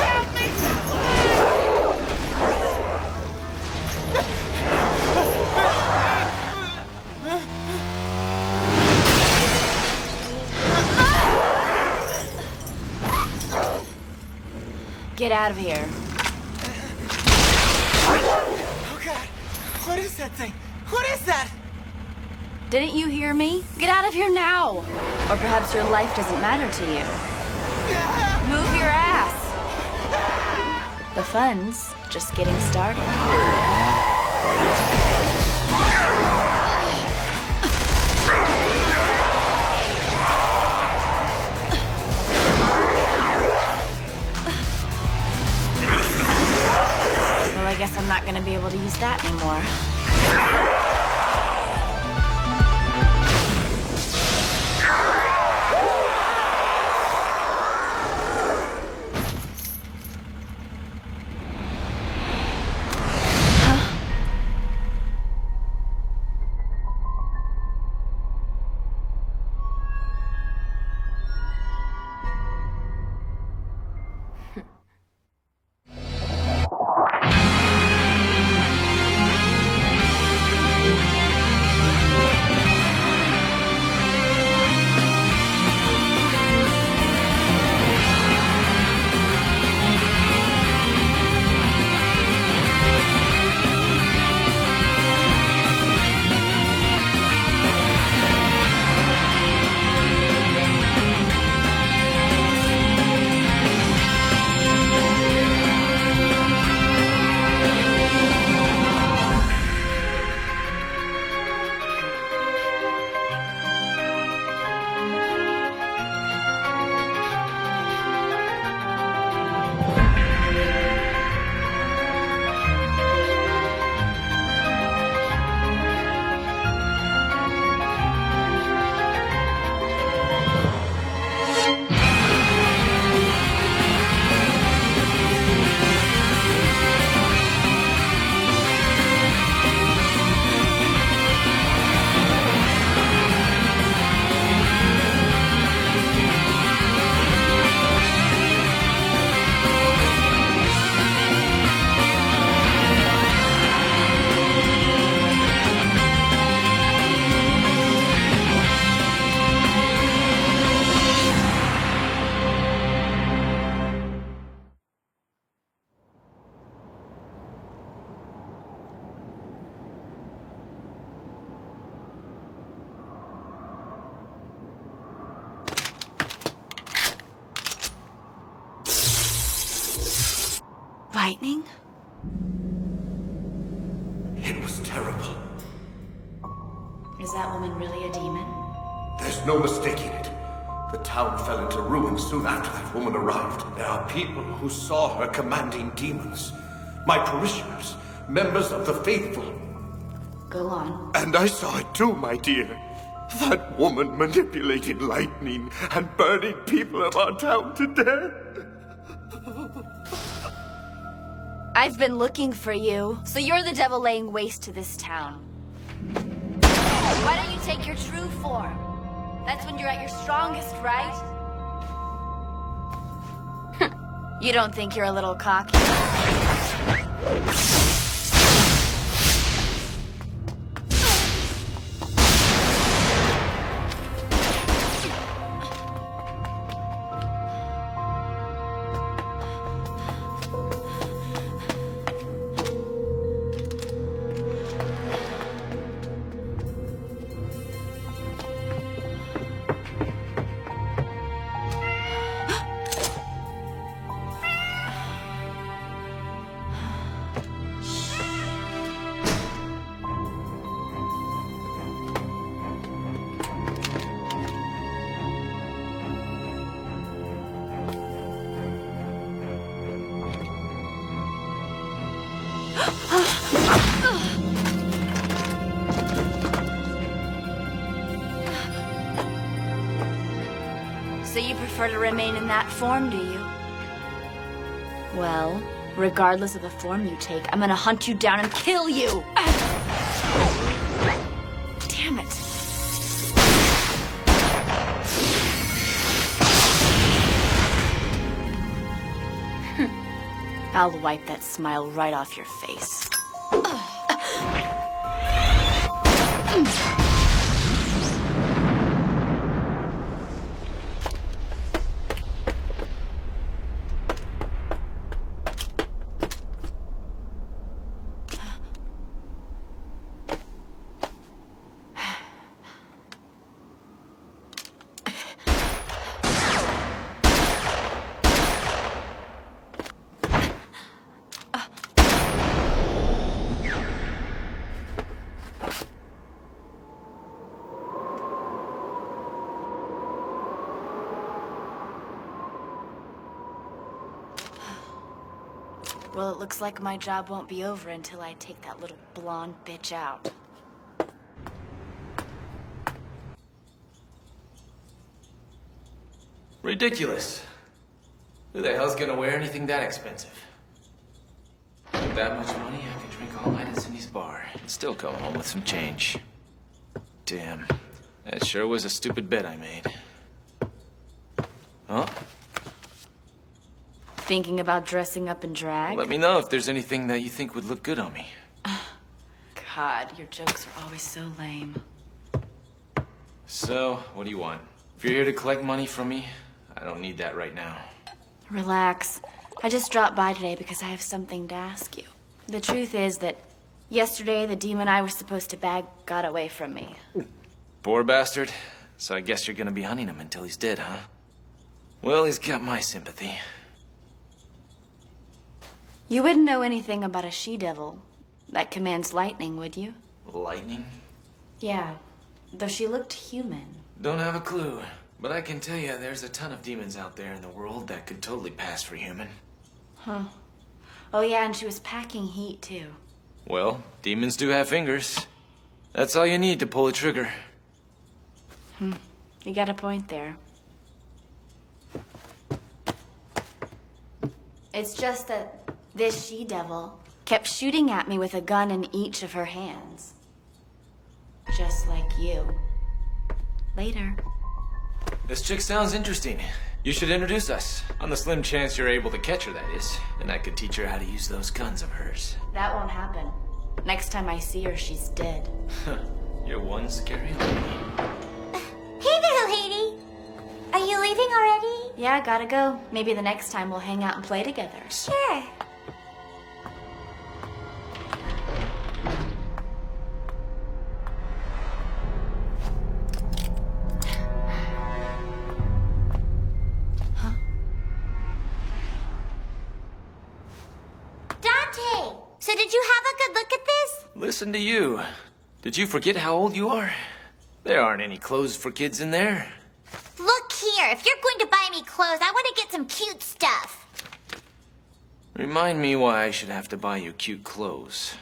Help me! Get out of here. Oh God! What is that thing? What is that? Didn't you hear me? Get out of here now! Or perhaps your life doesn't matter to you. Move your ass! The fun's just getting started. Well, I guess I'm not gonna be able to use that anymore. Lightning? It was terrible. Is that woman really a demon? There's no mistaking it. The town fell into ruin soon after that woman arrived. There are people who saw her commanding demons. My parishioners, members of the faithful. Go on. And I saw it too, my dear. That woman manipulating lightning and burning people of our town to death. I've been looking for you, so you're the devil laying waste to this town. Why don't you take your true form? That's when you're at your strongest, right? You don't think you're a little cocky? So you prefer to remain in that form, do you? Well, regardless of the form you take, I'm gonna hunt you down and kill you! Damn it. I'll wipe that smile right off your face. Well, it looks like my job won't be over until I take that little blonde bitch out. Ridiculous. Who the hell's gonna wear anything that expensive? With that much money, I could drink all night at Cindy's bar and still come home with some change. Damn. That sure was a stupid bet I made. Huh? Thinking about dressing up in drag? Let me know if there's anything that you think would look good on me. God, your jokes are always so lame. So, what do you want? If you're here to collect money from me, I don't need that right now. Relax. I just dropped by today because I have something to ask you. The truth is that yesterday the demon I was supposed to bag got away from me. Poor bastard. So I guess you're gonna be hunting him until he's dead, huh? Well, he's got my sympathy. You wouldn't know anything about a she-devil that commands lightning, would you? Lightning? Yeah, though she looked human. Don't have a clue. But I can tell you, there's a ton of demons out there in the world that could totally pass for human. Huh. Oh yeah, and she was packing heat, too. Well, demons do have fingers. That's all you need to pull a trigger. You got a point there. It's just that this she-devil kept shooting at me with a gun in each of her hands. Just like you. Later. This chick sounds interesting. You should introduce us. On the slim chance you're able to catch her, that is. And I could teach her how to use those guns of hers. That won't happen. Next time I see her, she's dead. You're one scary lady. Hey there, lady. Are you leaving already? Yeah, gotta go. Maybe the next time we'll hang out and play together. Sure. Dante! So did you have a good look at this? Listen to you. Did you forget how old you are? There aren't any clothes for kids in there. Look here, if you're going to buy me clothes, I want to get some cute stuff. Remind me why I should have to buy you cute clothes.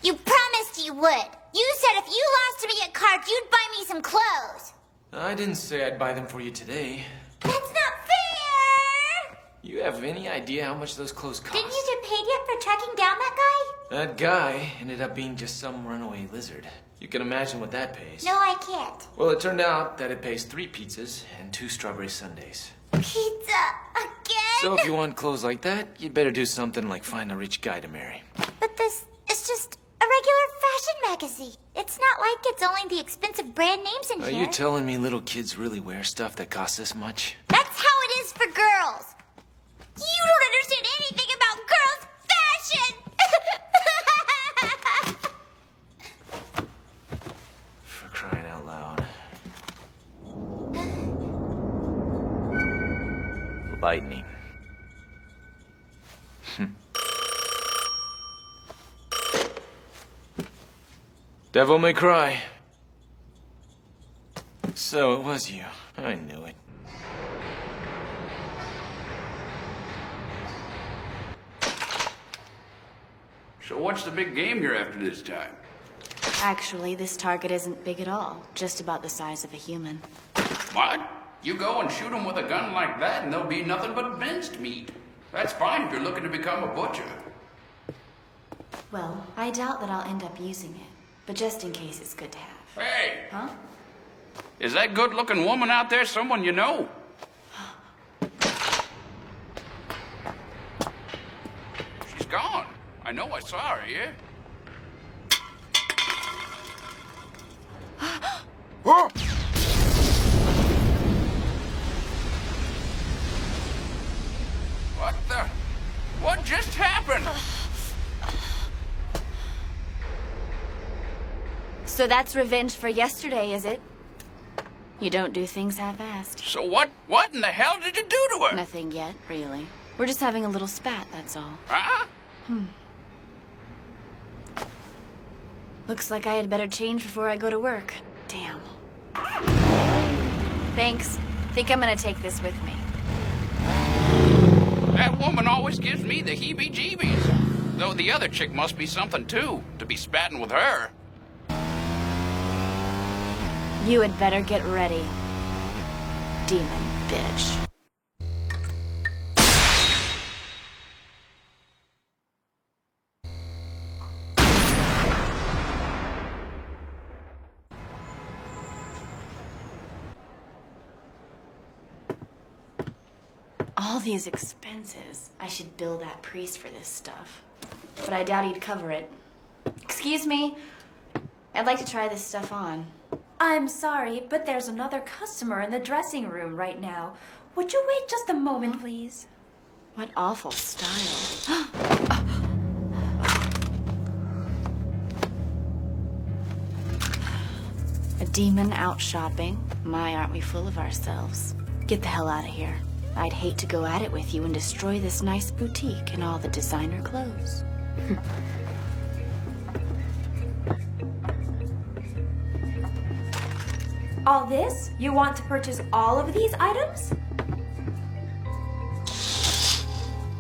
You promised you would. You said if you lost me at cards, you'd buy me some clothes. I didn't say I'd buy them for you today. That's not fair! You have any idea how much those clothes cost? Didn't you get paid yet for tracking down that guy? That guy ended up being just some runaway lizard. You can imagine what that pays. No, I can't. Well, it turned out that it pays 3 pizzas and 2 strawberry sundaes. Pizza again? So if you want clothes like that, you'd better do something like find a rich guy to marry. But this is just a regular fashion magazine. It's not like it's only the expensive brand names in Are here. you telling me little kids really wear stuff that costs this much? That's how it is for girls. You don't understand anything about girls' fashion. For crying out loud. Lightning. Devil may cry. So it was you. I knew it. So what's the big game you're after this time? Actually, this target isn't big at all. Just about the size of a human. What? You go and shoot them with a gun like that and there'll be nothing but minced meat. That's fine if you're looking to become a butcher. Well, I doubt that I'll end up using it. But just in case, it's good to have. Hey! Huh? Is that good-looking woman out there someone you know? I know I saw her here. What the? What just happened? So that's revenge for yesterday, is it? You don't do things half-assed. So what in the hell did you do to her? Nothing yet, really. We're just having a little spat, that's all. Huh? Looks like I had better change before I go to work. Damn. Thanks. Think I'm gonna take this with me. That woman always gives me the heebie-jeebies. Though the other chick must be something too, to be spatting with her. You had better get ready. Demon bitch. All these expenses. I should bill that priest for this stuff. But I doubt he'd cover it. Excuse me. I'd like to try this stuff on. I'm sorry, but there's another customer in the dressing room right now. Would you wait just a moment, please? What awful style. A demon out shopping? My, aren't we full of ourselves? Get the hell out of here. I'd hate to go at it with you and destroy this nice boutique and all the designer clothes. All this? You want to purchase all of these items?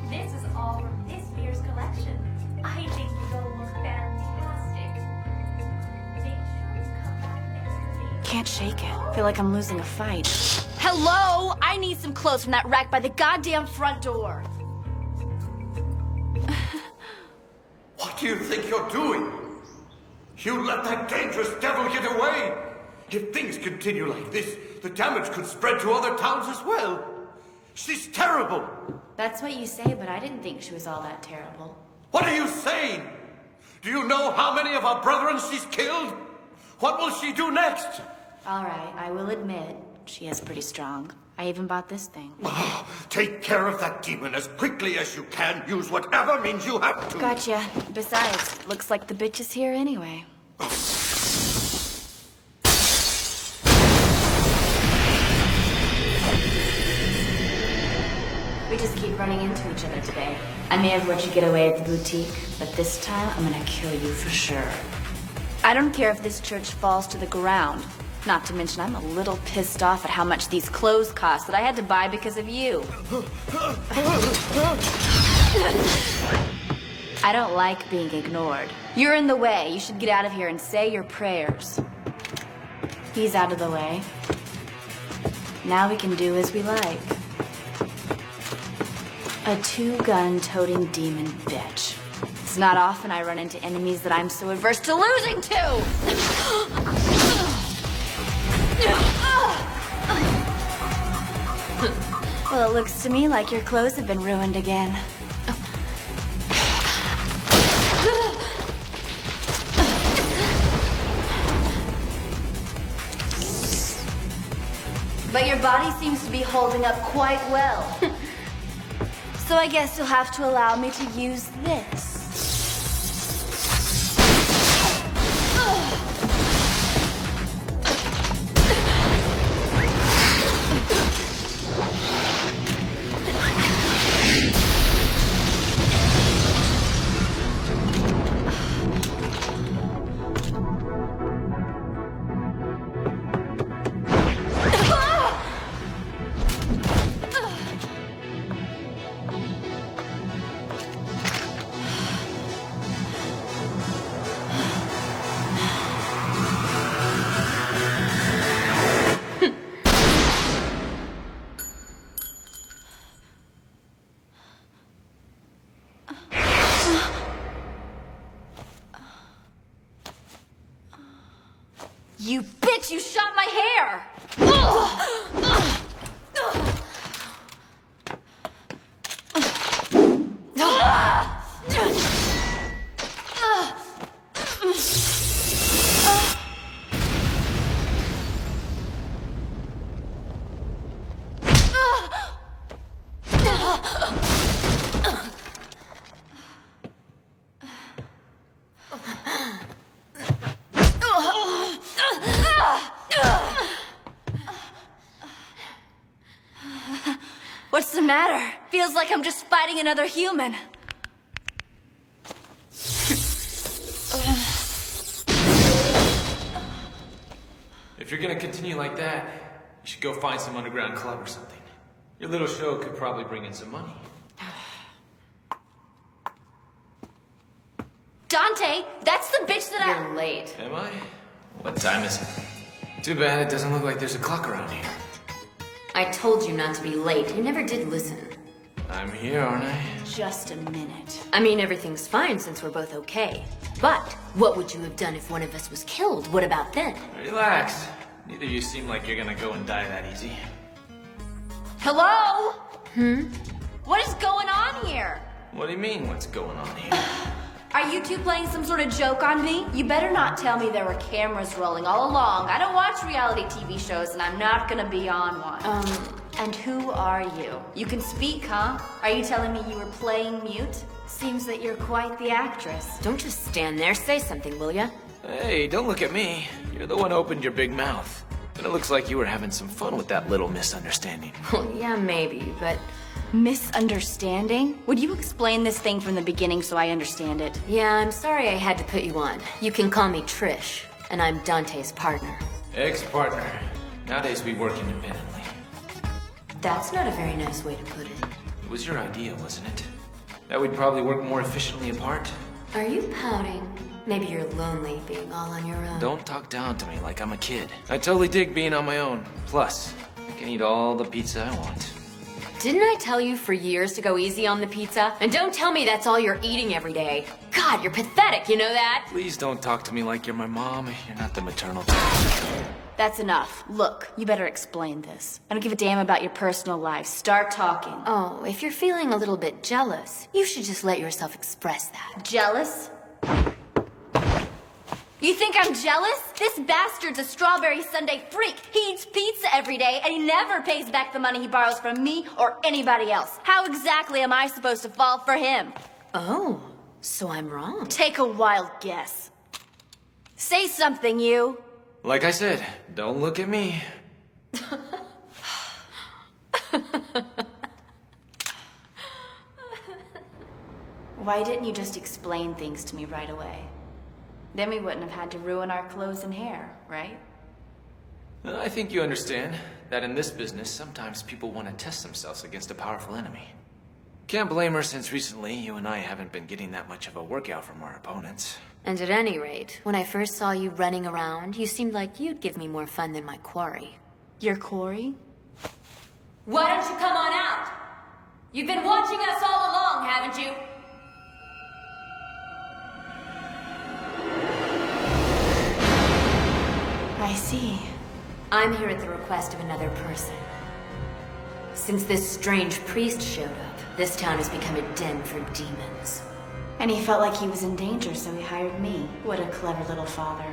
This is all from this year's collection. I think you'll look fantastic. Make sure you come back next week. Can't shake it. Feel like I'm losing a fight. Hello? I need some clothes from that rack by the goddamn front door. What do you think you're doing? You let that dangerous devil get away! If things continue like this, the damage could spread to other towns as well. She's terrible! That's what you say, but I didn't think she was all that terrible. What are you saying? Do you know how many of our brethren she's killed? What will she do next? All right, I will admit, she is pretty strong. I even bought this thing. Oh, take care of that demon as quickly as you can. Use whatever means you have to. Gotcha. Besides, looks like the bitch is here anyway. We just keep running into each other today. I may have let you get away at the boutique, but this time I'm gonna kill you for sure. I don't care if this church falls to the ground. Not to mention, I'm a little pissed off at how much these clothes cost that I had to buy because of you. I don't like being ignored. You're in the way. You should get out of here and say your prayers. He's out of the way. Now we can do as we like. A two-gun toting demon bitch. It's not often I run into enemies that I'm so averse to losing to! Well, it looks to me like your clothes have been ruined again. But your body seems to be holding up quite well. So I guess you'll have to allow me to use this. You bitch, you shot my hair! doesn't matter. Feels like I'm just fighting another human. If you're gonna continue like that, you should go find some underground club or something. Your little show could probably bring in some money. Dante, that's the bitch that You're late. Am I? What time is it? Too bad it doesn't look like there's a clock around here. I told you not to be late. You never did listen. I'm here, aren't I? Just a minute. I mean, everything's fine since we're both okay. But what would you have done if one of us was killed? What about then? Relax. Neither of you seem like you're gonna go and die that easy. Hello? What is going on here? What do you mean, what's going on here? Are you two playing some sort of joke on me? You better not tell me there were cameras rolling all along. I don't watch reality TV shows, and I'm not gonna be on one. And who are you? You can speak, huh? Are you telling me you were playing mute? Seems that you're quite the actress. Don't just stand there. Say something, will ya? Hey, don't look at me. You're the one who opened your big mouth. And it looks like you were having some fun with that little misunderstanding. Well, yeah, maybe, but... Misunderstanding? Would you explain this thing from the beginning so I understand it? Yeah, I'm sorry I had to put you on. You can call me Trish, and I'm Dante's partner. Ex-partner. Nowadays we work independently. That's not a very nice way to put it. It was your idea, wasn't it? That we'd probably work more efficiently apart? Are you pouting? Maybe you're lonely being all on your own. Don't talk down to me like I'm a kid. I totally dig being on my own. Plus, I can eat all the pizza I want. Didn't I tell you for years to go easy on the pizza? And don't tell me that's all you're eating every day. God, you're pathetic, you know that? Please don't talk to me like you're my mom. You're not the maternal type. That's enough. Look, you better explain this. I don't give a damn about your personal life. Start talking. Oh, if you're feeling a little bit jealous, you should just let yourself express that. Jealous? You think I'm jealous? This bastard's a strawberry sundae freak. He eats pizza every day, and he never pays back the money he borrows from me or anybody else. How exactly am I supposed to fall for him? Oh, so I'm wrong. Take a wild guess. Say something, you. Like I said, don't look at me. Why didn't you just explain things to me right away? Then we wouldn't have had to ruin our clothes and hair, right? I think you understand that in this business, sometimes people want to test themselves against a powerful enemy. Can't blame her since recently you and I haven't been getting that much of a workout from our opponents. And at any rate, when I first saw you running around, you seemed like you'd give me more fun than my quarry. Your quarry? Why don't you come on out? You've been watching us all along, haven't you? I see. I'm here at the request of another person. Since this strange priest showed up, this town has become a den for demons. And he felt like he was in danger, so he hired me. What a clever little father.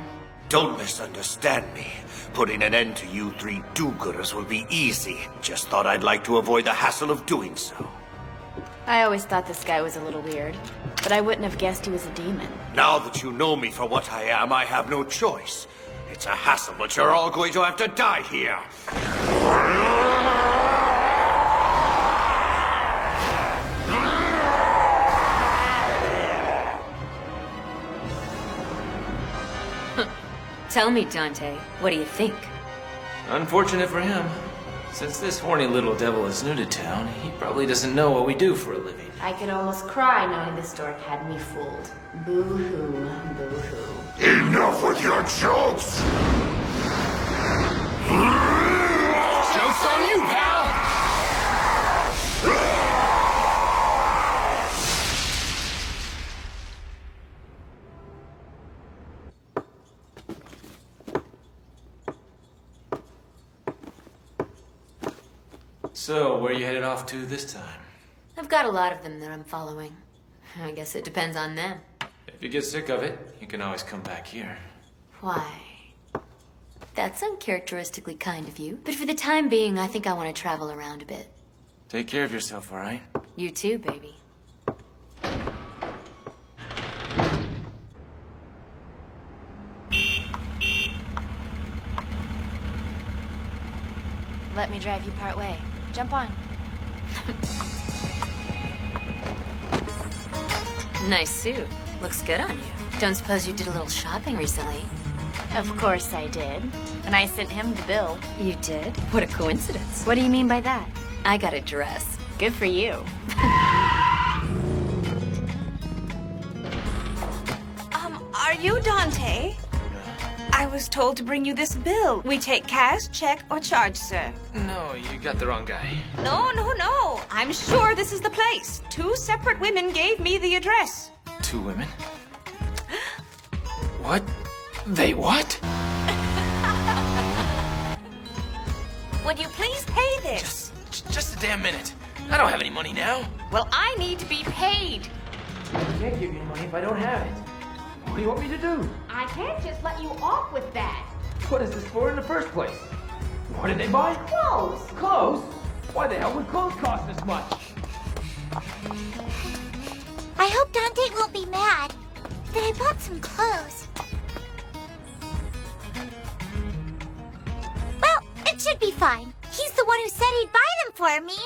Don't misunderstand me. Putting an end to you three do-gooders will be easy. Just thought I'd like to avoid the hassle of doing so. I always thought this guy was a little weird, but I wouldn't have guessed he was a demon. Now that you know me for what I am, I have no choice. It's a hassle, but you're all going to have to die here. Tell me, Dante, what do you think? Unfortunate for him. Since this horny little devil is new to town, he probably doesn't know what we do for a living. I could almost cry knowing this dork had me fooled. Boo-hoo, boo-hoo. Enough with your jokes! Joke's on you, pal! So, where are you headed off to this time? I've got a lot of them that I'm following. I guess it depends on them. If you get sick of it, you can always come back here. Why? That's uncharacteristically kind of you. But for the time being, I think I want to travel around a bit. Take care of yourself, all right? You too, baby. Let me drive you part way. Jump on. Nice suit. Looks good on you. Don't suppose you did a little shopping recently? Of course I did. And I sent him the bill. You did? What a coincidence. What do you mean by that? I got a dress. Good for you. Are you Dante? I was told to bring you this bill. We take cash, check, or charge, sir. No, you got the wrong guy. No. I'm sure this is the place. 2 separate women gave me the address. 2 women? What? They what? Would you please pay this? Just a damn minute. I don't have any money now. Well, I need to be paid. I can't give you money if I don't have it. What do you want me to do? I can't just let you off with that. What is this for in the first place? What did they buy? Clothes. Clothes? Why the hell would clothes cost this much? I hope Dante won't be mad that I bought some clothes. Well, it should be fine. He's the one who said he'd buy them for me.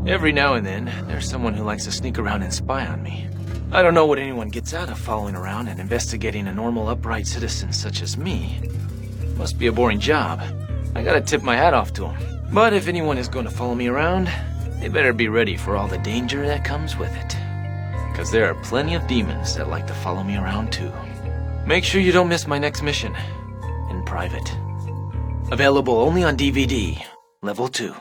Every now and then, there's someone who likes to sneak around and spy on me. I don't know what anyone gets out of following around and investigating a normal, upright citizen such as me. Must be a boring job. I gotta tip my hat off to them. But if anyone is going to follow me around, they better be ready for all the danger that comes with it. Because there are plenty of demons that like to follow me around too. Make sure you don't miss my next mission. In private. Available only on DVD. Level 2.